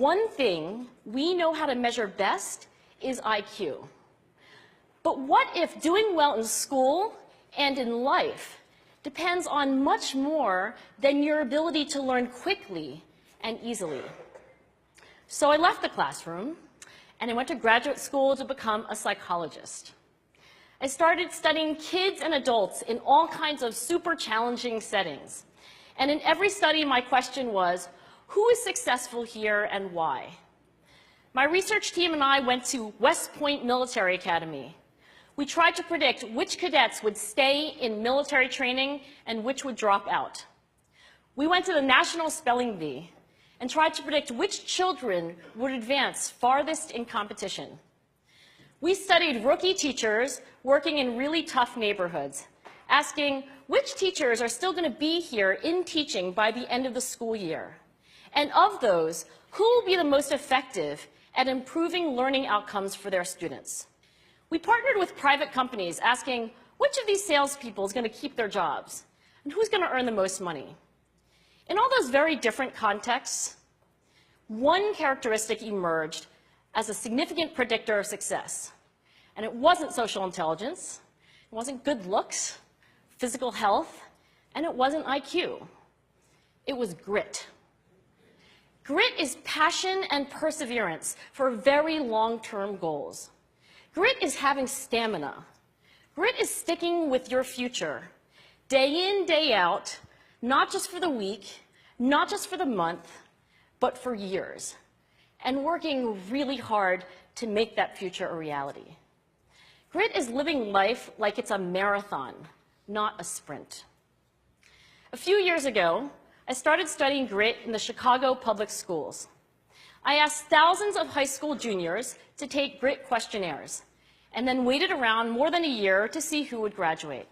one thing we know how to measure best is IQ. But what if doing well in school and in life depends on much more than your ability to learn quickly and easily? So I left the classroom and I went to graduate school to become a psychologist. I started studying kids and adults in all kinds of super challenging settings. And in every study, my question was, who is successful here and why? My research team and I went to West Point Military Academy. We tried to predict which cadets would stay in military training and which would drop out. We went to the National Spelling Bee and tried to predict which children would advance farthest in competition. We studied rookie teachers working in really tough neighborhoods, asking which teachers are still going to be here in teaching by the end of the school year. And of those, who will be the most effective at improving learning outcomes for their students? We partnered with private companies asking which of these salespeople is going to keep their jobs and who's going to earn the most money. In all those very different contexts, one characteristic emerged as a significant predictor of success. And it wasn't social intelligence, it wasn't good looks, physical health, and it wasn't IQ. It was grit. Grit is passion and perseverance for very long-term goals. Grit is having stamina. Grit is sticking with your future, day in, day out, not just for the week, not just for the month, but for years, and working really hard to make that future a reality. Grit is living life like it's a marathon, not a sprint. A few years ago, I started studying grit in the Chicago public schools. I asked thousands of high school juniors to take grit questionnaires, and then waited around more than a year to see who would graduate.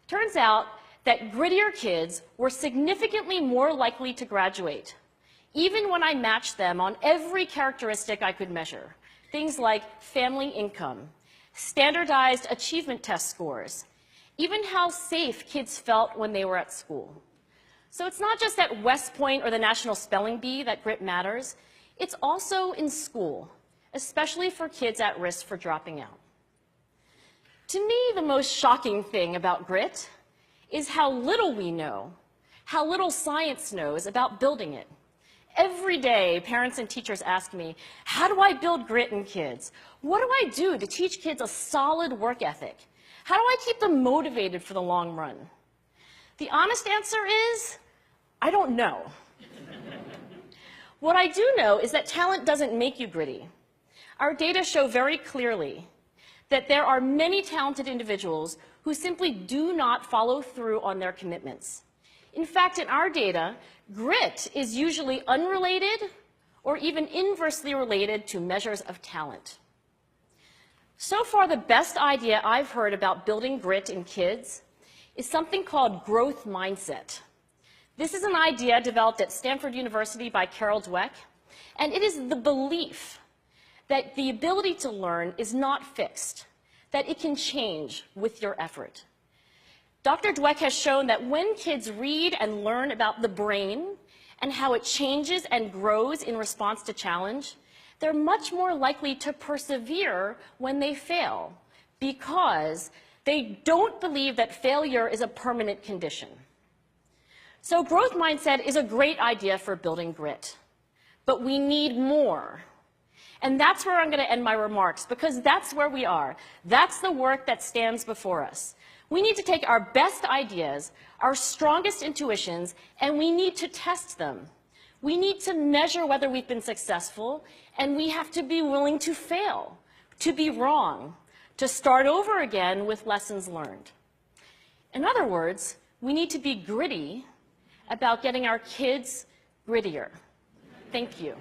Turns out that grittier kids were significantly more likely to graduate, even when I matched them on every characteristic I could measure, things like family income, standardized achievement test scores, even how safe kids felt when they were at school. So it's not just at West Point or the National Spelling Bee that grit matters, it's also in school, especially for kids at risk for dropping out. To me, the most shocking thing about grit is how little we know, how little science knows about building it. Every day, parents and teachers ask me, how do I build grit in kids? What do I do to teach kids a solid work ethic? How do I keep them motivated for the long run? The honest answer is, I don't know. What I do know is that talent doesn't make you gritty. Our data show very clearly that there are many talented individuals who simply do not follow through on their commitments. In fact, in our data, grit is usually unrelated or even inversely related to measures of talent. So far, the best idea I've heard about building grit in kids is something called growth mindset. This is an idea developed at Stanford University by Carol Dweck, and it is the belief that the ability to learn is not fixed, that it can change with your effort. Dr. Dweck has shown that when kids read and learn about the brain and how it changes and grows in response to challenge, they're much more likely to persevere when they fail because they don't believe that failure is a permanent condition. So growth mindset is a great idea for building grit, but we need more. And that's where I'm going to end my remarks, because that's where we are. That's the work that stands before us. We need to take our best ideas, our strongest intuitions, and we need to test them. We need to measure whether we've been successful, and we have to be willing to fail, to be wrong, to start over again with lessons learned. In other words, we need to be gritty about getting our kids grittier. Thank you.